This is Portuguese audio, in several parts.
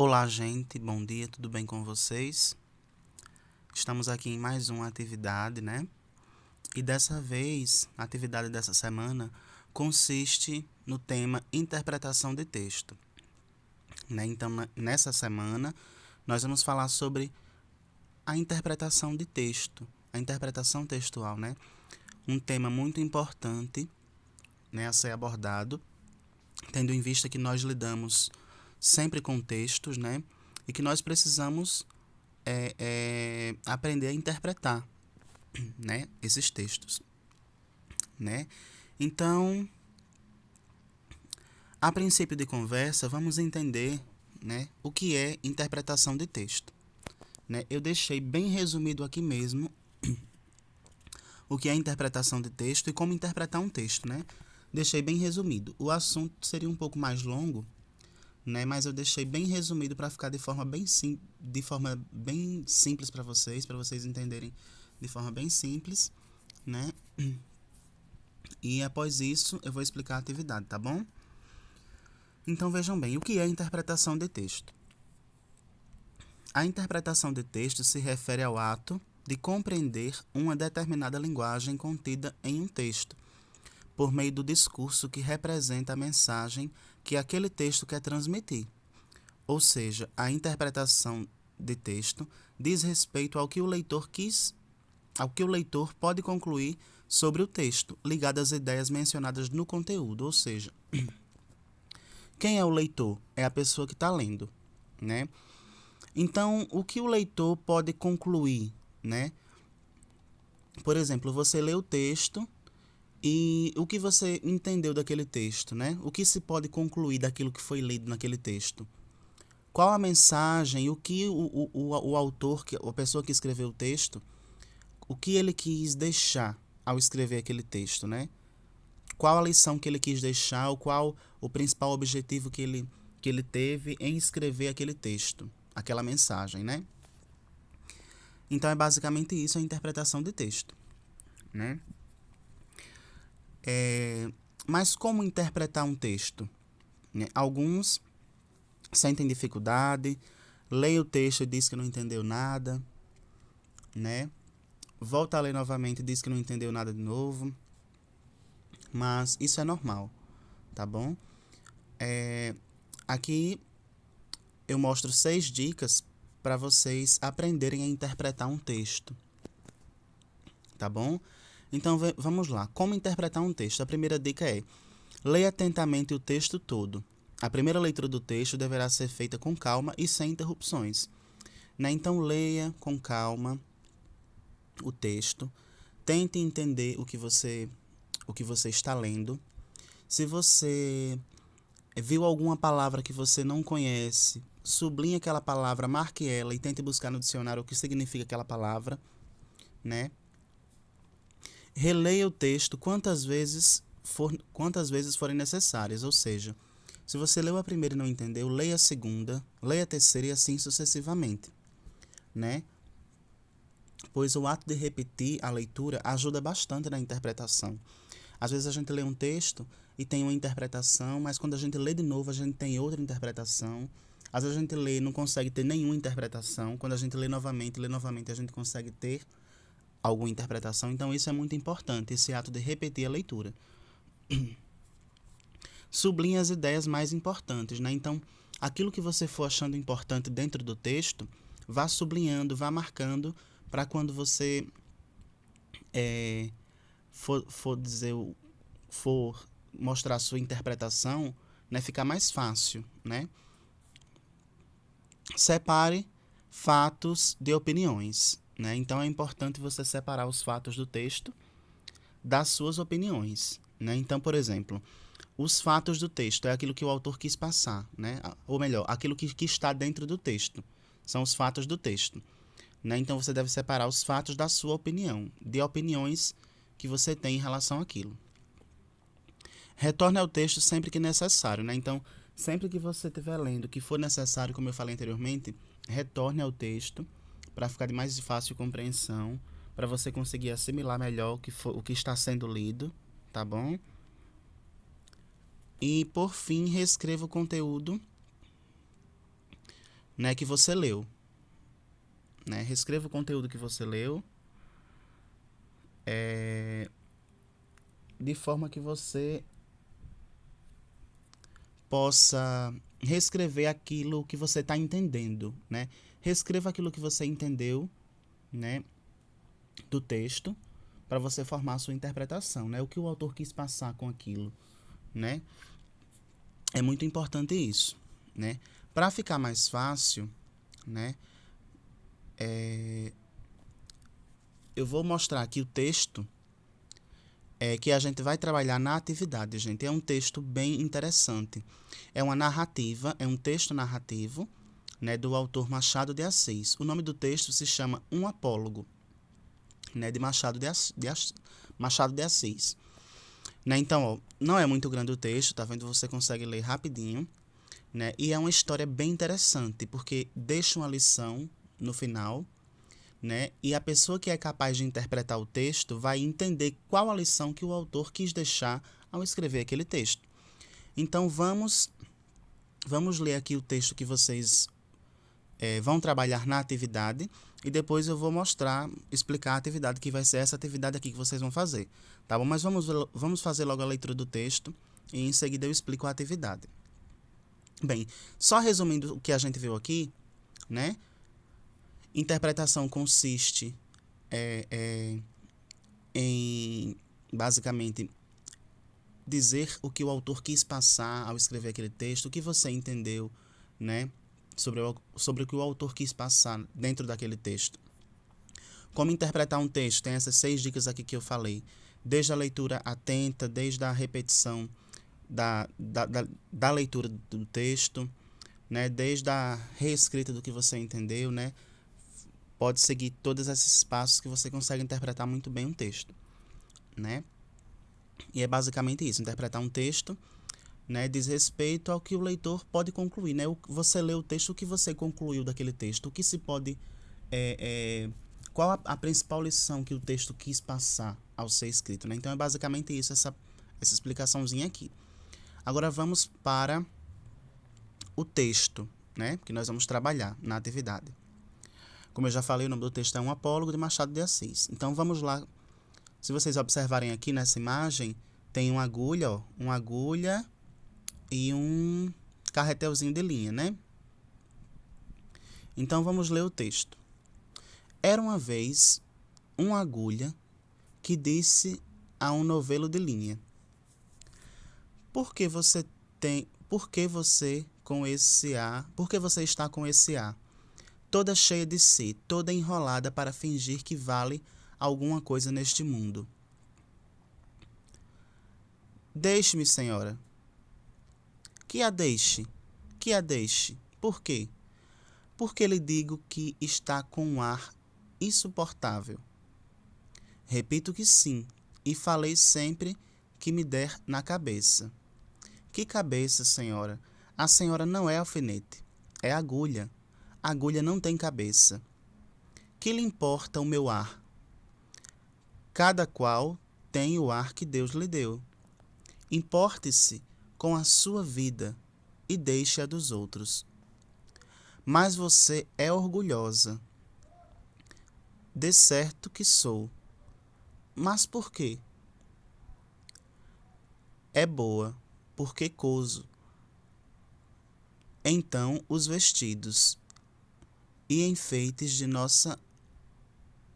Olá, gente, bom dia, tudo bem com vocês? Estamos aqui em mais uma atividade, né? E dessa vez, a atividade dessa semana consiste no tema interpretação de texto, né? Então, nessa semana, nós vamos falar sobre a interpretação de texto, a interpretação textual, né? Um tema muito importante, né, a ser abordado, tendo em vista que nós lidamos sempre com textos, né? E que nós precisamos aprender a interpretar, né, esses textos, né? Então, a princípio de conversa, vamos entender, né, o que é interpretação de texto, né? Eu deixei bem resumido aqui mesmo o que é interpretação de texto e como interpretar um texto, né? Deixei bem resumido. O assunto seria um pouco mais longo, né? Mas eu deixei bem resumido para ficar de forma bem simples para vocês entenderem de forma bem simples, né? E após isso, eu vou explicar a atividade, tá bom? Então vejam bem, o que é interpretação de texto? A interpretação de texto se refere ao ato de compreender uma determinada linguagem contida em um texto, por meio do discurso que representa a mensagem que aquele texto quer transmitir. Ou seja, a interpretação de texto diz respeito ao que o leitor pode concluir sobre o texto, ligado às ideias mencionadas no conteúdo. Ou seja, quem é o leitor? É a pessoa que está lendo, né? Então, o que o leitor pode concluir, né? Por exemplo, você lê o texto e o que você entendeu daquele texto, né? O que se pode concluir daquilo que foi lido naquele texto? Qual a mensagem, o que o autor, a pessoa que escreveu o texto, o que ele quis deixar ao escrever aquele texto, né? Qual a lição que ele quis deixar, ou qual o principal objetivo que ele teve em escrever aquele texto, aquela mensagem, né? Então é basicamente isso a interpretação de texto, né? Mas como interpretar um texto? Né? Alguns sentem dificuldade, leem o texto e diz que não entendeu nada, né? Volta a ler novamente e diz que não entendeu nada de novo. Mas isso é normal, tá bom? Aqui eu mostro 6 dicas para vocês aprenderem a interpretar um texto, tá bom? Então vamos lá. Como interpretar um texto? A primeira dica é: leia atentamente o texto todo. A primeira leitura do texto deverá ser feita com calma e sem interrupções, né? Então leia com calma o texto, tente entender o que você está lendo. Se você viu alguma palavra que você não conhece, sublinhe aquela palavra, marque ela e tente buscar no dicionário o que significa aquela palavra, né? Releia o texto quantas vezes forem necessárias, ou seja, se você leu a primeira e não entendeu, leia a segunda, leia a terceira e assim sucessivamente, né? Pois o ato de repetir a leitura ajuda bastante na interpretação. Às vezes a gente lê um texto e tem uma interpretação, mas quando a gente lê de novo, a gente tem outra interpretação. Às vezes a gente lê e não consegue ter nenhuma interpretação. Quando a gente lê novamente, a gente consegue ter alguma interpretação. Então isso é muito importante, esse ato de repetir a leitura. Sublinhe as ideias mais importantes, né? Então, aquilo que você for achando importante dentro do texto, vá sublinhando, vá marcando, para quando você for mostrar a sua interpretação, né, ficar mais fácil, né? Separe fatos de opiniões, né? Então é importante você separar os fatos do texto das suas opiniões, né? Então, por exemplo, os fatos do texto é aquilo que o autor quis passar, né? Ou melhor, aquilo que está dentro do texto. São os fatos do texto, né? Então você deve separar os fatos da sua opinião, de opiniões que você tem em relação àquilo. Retorne ao texto sempre que necessário, né? Então, sempre que você estiver lendo que for necessário, como eu falei anteriormente, retorne ao texto para ficar de mais fácil compreensão, para você conseguir assimilar melhor o que está sendo lido, tá bom? E, por fim, reescreva o conteúdo né, que você leu. Né? Reescreva o conteúdo que você leu de forma que você possa reescrever aquilo que você está entendendo, né? Reescreva aquilo que você entendeu, né, do texto, para você formar a sua interpretação, né? O que o autor quis passar com aquilo, né? É muito importante isso, né? Para ficar mais fácil, né? Eu vou mostrar aqui o texto que a gente vai trabalhar na atividade, gente. É um texto bem interessante. É uma narrativa, é um texto narrativo, né, do autor Machado de Assis. O nome do texto se chama Um Apólogo, né, de Machado de Assis. Né, então, ó, não é muito grande o texto, tá vendo? Você consegue ler rapidinho, né? E é uma história bem interessante, porque deixa uma lição no final, né? E a pessoa que é capaz de interpretar o texto vai entender qual a lição que o autor quis deixar ao escrever aquele texto. Então vamos ler aqui o texto que vocês vão trabalhar na atividade e depois eu vou explicar a atividade que vai ser essa atividade aqui que vocês vão fazer, tá bom? Mas vamos fazer logo a leitura do texto e em seguida eu explico a atividade. Bem, só resumindo o que a gente viu aqui, né? Interpretação consiste em, basicamente, dizer o que o autor quis passar ao escrever aquele texto, o que você entendeu, né, sobre o que o autor quis passar dentro daquele texto. Como interpretar um texto? Tem essas 6 dicas aqui que eu falei. Desde a leitura atenta, desde a repetição da leitura do texto, né, desde a reescrita do que você entendeu, né, pode seguir todos esses passos que você consegue interpretar muito bem um texto, né? E é basicamente isso, interpretar um texto, né, diz respeito ao que o leitor pode concluir, né? Você lê o texto, o que você concluiu daquele texto, o que se pode... qual a principal lição que o texto quis passar ao ser escrito, né? Então é basicamente isso, essa explicaçãozinha aqui. Agora vamos para o texto, né, que nós vamos trabalhar na atividade. Como eu já falei, o nome do texto é Um Apólogo, de Machado de Assis. Então vamos lá. Se vocês observarem aqui nessa imagem, tem uma agulha, ó, uma agulha e um carretelzinho de linha, né? Então vamos ler o texto. Era uma vez uma agulha que disse a um novelo de linha: Por que você está com esse ar? Toda cheia de si, toda enrolada para fingir que vale alguma coisa neste mundo. Deixe-me, senhora. Que a deixe. Por quê? Porque lhe digo que está com um ar insuportável. Repito que sim, e falei sempre que me der na cabeça. Que cabeça, senhora? A senhora não é alfinete, é agulha. A agulha não tem cabeça. Que lhe importa o meu ar? Cada qual tem o ar que Deus lhe deu. Importe-se com a sua vida e deixe a dos outros. Mas você é orgulhosa. De certo que sou. Mas por quê? É boa, porque coso. Então os vestidos e enfeites de nossa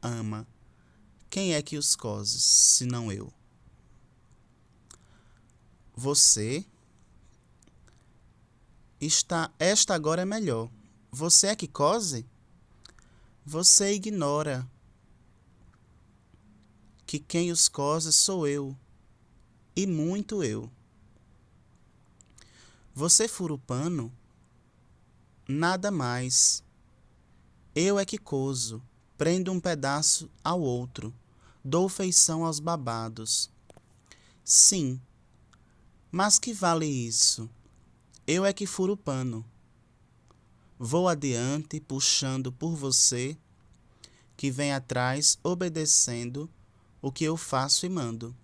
ama, quem é que os cose, senão eu? Você esta agora é melhor. Você é que cose? Você ignora que quem os cose sou eu, e muito eu. Você fura o pano? Nada mais. Eu é que coso, prendo um pedaço ao outro, dou feição aos babados. Sim, mas que vale isso? Eu é que furo o pano. Vou adiante, puxando por você, que vem atrás, obedecendo o que eu faço e mando.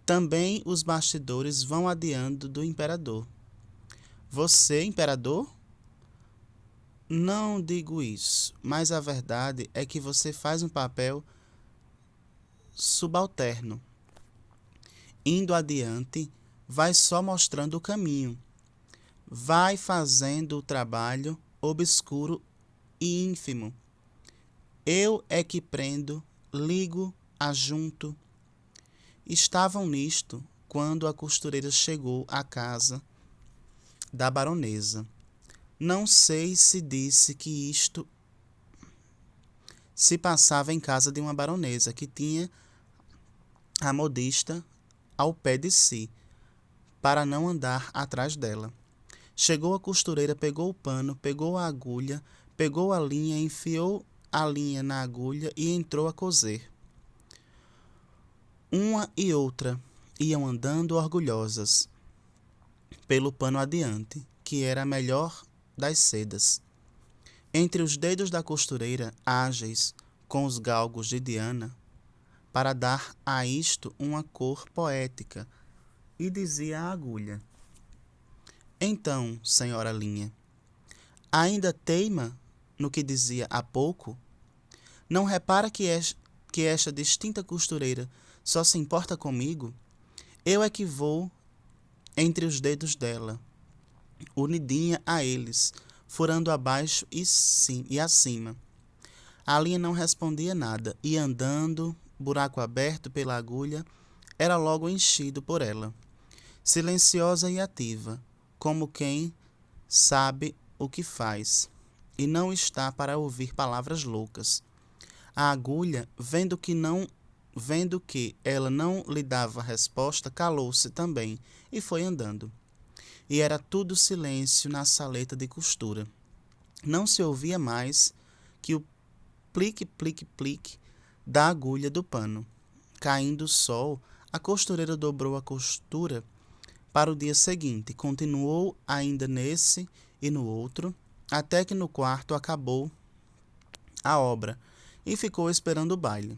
Também os bastidores vão adiando do imperador. Você, imperador? Não digo isso, mas a verdade é que você faz um papel subalterno. Indo adiante, vai só mostrando o caminho. Vai fazendo o trabalho obscuro e ínfimo. Eu é que prendo, ligo, ajunto. Estavam nisto quando a costureira chegou à casa da baronesa. Não sei se disse que isto se passava em casa de uma baronesa que tinha a modista ao pé de si, para não andar atrás dela. Chegou a costureira, pegou o pano, pegou a agulha, pegou a linha, enfiou a linha na agulha e entrou a coser. Uma e outra iam andando orgulhosas pelo pano adiante, que era a melhor das sedas. Entre os dedos da costureira, ágeis, com os galgos de Diana, para dar a isto uma cor poética, e dizia a agulha: Então, senhora linha, ainda teima no que dizia há pouco? Não repara que esta distinta costureira só se importa comigo? Eu é que vou entre os dedos dela, unidinha a eles, furando abaixo e acima. A linha não respondia nada, e andando, buraco aberto pela agulha, era logo enchido por ela, silenciosa e ativa, como quem sabe o que faz, e não está para ouvir palavras loucas. A agulha, vendo que ela não lhe dava resposta, calou-se também e foi andando. E era tudo silêncio na saleta de costura. Não se ouvia mais que o plique, plique, plique da agulha do pano. Caindo o sol, a costureira dobrou a costura para o dia seguinte. Continuou ainda nesse e no outro, até que no quarto acabou a obra e ficou esperando o baile.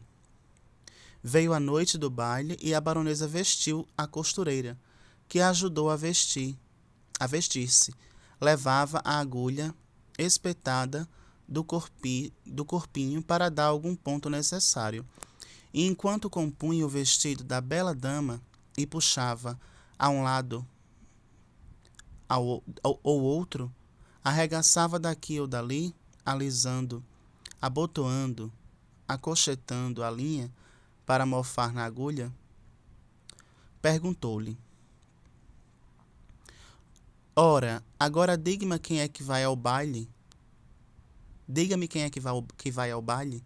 Veio a noite do baile e a baronesa vestiu a costureira, que a ajudou a vestir-se. Levava a agulha espetada do corpinho para dar algum ponto necessário. E enquanto compunha o vestido da bela dama e puxava a um lado ou outro, arregaçava daqui ou dali, alisando, abotoando, acochetando a linha para mofar na agulha, perguntou-lhe: Ora, agora diga-me quem é que vai ao baile? Diga-me quem é que vai ao baile,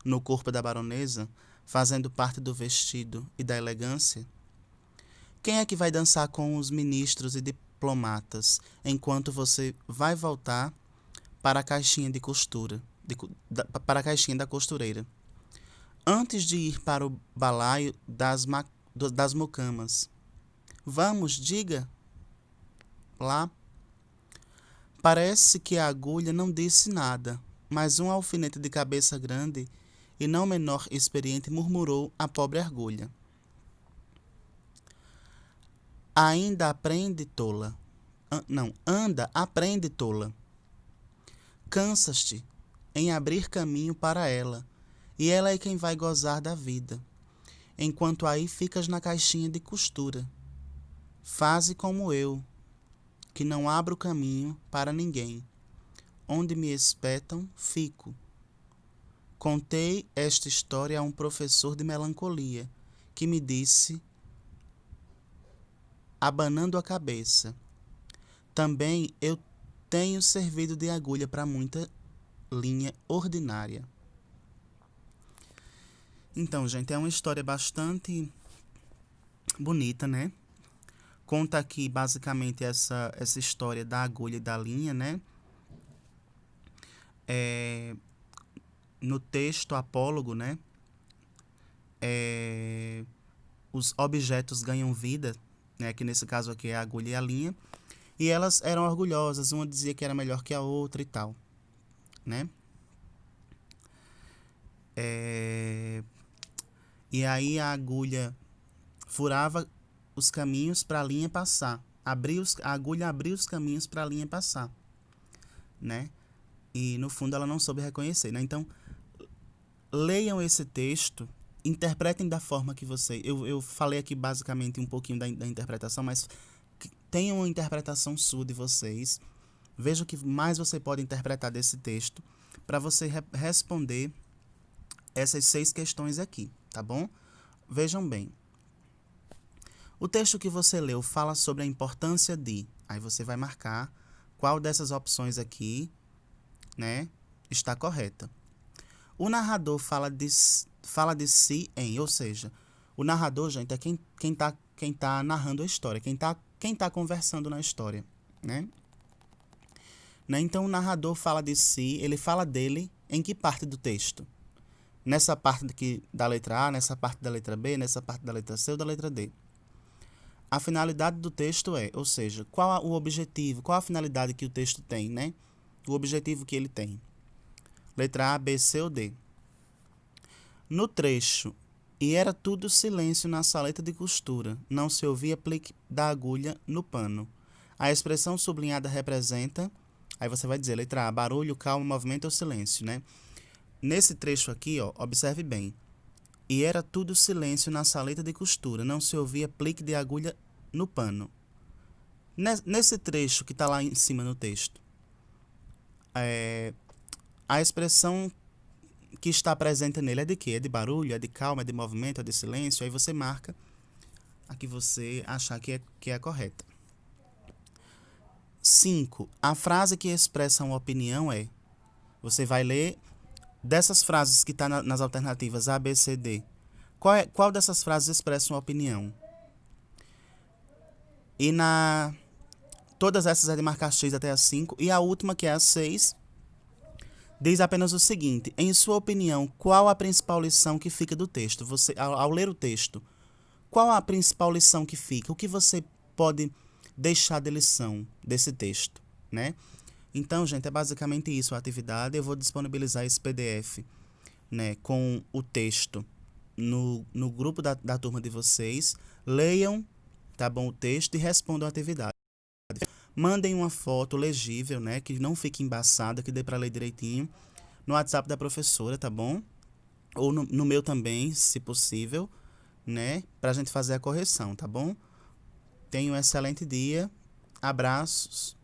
no corpo da baronesa, fazendo parte do vestido e da elegância? Quem é que vai dançar com os ministros e diplomatas, enquanto você vai voltar para a caixinha de costura, para a caixinha da costureira? Antes de ir para o balaio das mucamas. Vamos, diga lá. Parece que a agulha não disse nada, mas um alfinete de cabeça grande e não menor experiente murmurou a pobre agulha. Ainda aprende, tola. Não, anda, aprende, tola. Cansas-te em abrir caminho para ela, e ela é quem vai gozar da vida, enquanto aí ficas na caixinha de costura. Faze como eu, que não abro caminho para ninguém. Onde me espetam, fico. Contei esta história a um professor de melancolia, que me disse, abanando a cabeça: também eu tenho servido de agulha para muita linha ordinária. Então, gente, é uma história bastante bonita, né? Conta aqui basicamente essa história da agulha e da linha, né? No texto apólogo, né? Os objetos ganham vida, né? Que nesse caso aqui é a agulha e a linha. E elas eram orgulhosas, uma dizia que era melhor que a outra e tal, né? E aí a agulha furava os caminhos para a linha passar. A agulha abria os caminhos para a linha passar, né? e no fundo ela não soube reconhecer, né? Então, leiam esse texto, interpretem da forma que você... Eu falei aqui basicamente um pouquinho da interpretação, mas tenham uma interpretação sua de vocês. Veja o que mais você pode interpretar desse texto para você responder essas 6 questões aqui, tá bom? Vejam bem. O texto que você leu fala sobre a importância de... Aí você vai marcar qual dessas opções aqui, né, está correta. O narrador fala de si em, ou seja, o narrador, gente, é quem tá narrando a história, quem tá conversando na história, né? Então, o narrador fala de si, ele fala dele em que parte do texto? Nessa parte aqui da letra A, nessa parte da letra B, nessa parte da letra C ou da letra D? A finalidade do texto é, ou seja, qual o objetivo, qual a finalidade que o texto tem, né? O objetivo que ele tem. Letra A, B, C ou D. No trecho, e era tudo silêncio na saleta de costura, não se ouvia plique da agulha no pano. A expressão sublinhada representa, aí você vai dizer, letra A, barulho, calma, movimento ou silêncio, né? Nesse trecho aqui, ó, observe bem. E era tudo silêncio na saleta de costura, não se ouvia plique de agulha no pano. Nesse trecho que está lá em cima no texto, a expressão que está presente nele é de quê? É de barulho, é de calma, é de movimento, é de silêncio? Aí você marca a que você achar que é a correta. 5. A frase que expressa uma opinião é... Você vai ler dessas frases que estão nas alternativas A, B, C, D. Qual dessas frases expressa uma opinião? E todas essas é de marcar X até a 5. E a última, que é a 6, diz apenas o seguinte: em sua opinião, qual a principal lição que fica do texto? Você, ao ler o texto, qual a principal lição que fica? O que você pode deixar de lição desse texto, né? Então, gente, é basicamente isso a atividade. Eu vou disponibilizar esse PDF, né, com o texto no grupo da turma de vocês. Leiam, tá bom, o texto e respondam a atividade. Mandem uma foto legível, né, que não fique embaçada, que dê para ler direitinho, no WhatsApp da professora, tá bom? Ou no meu também, se possível, né, pra gente fazer a correção, tá bom? Tenha um excelente dia. Abraços.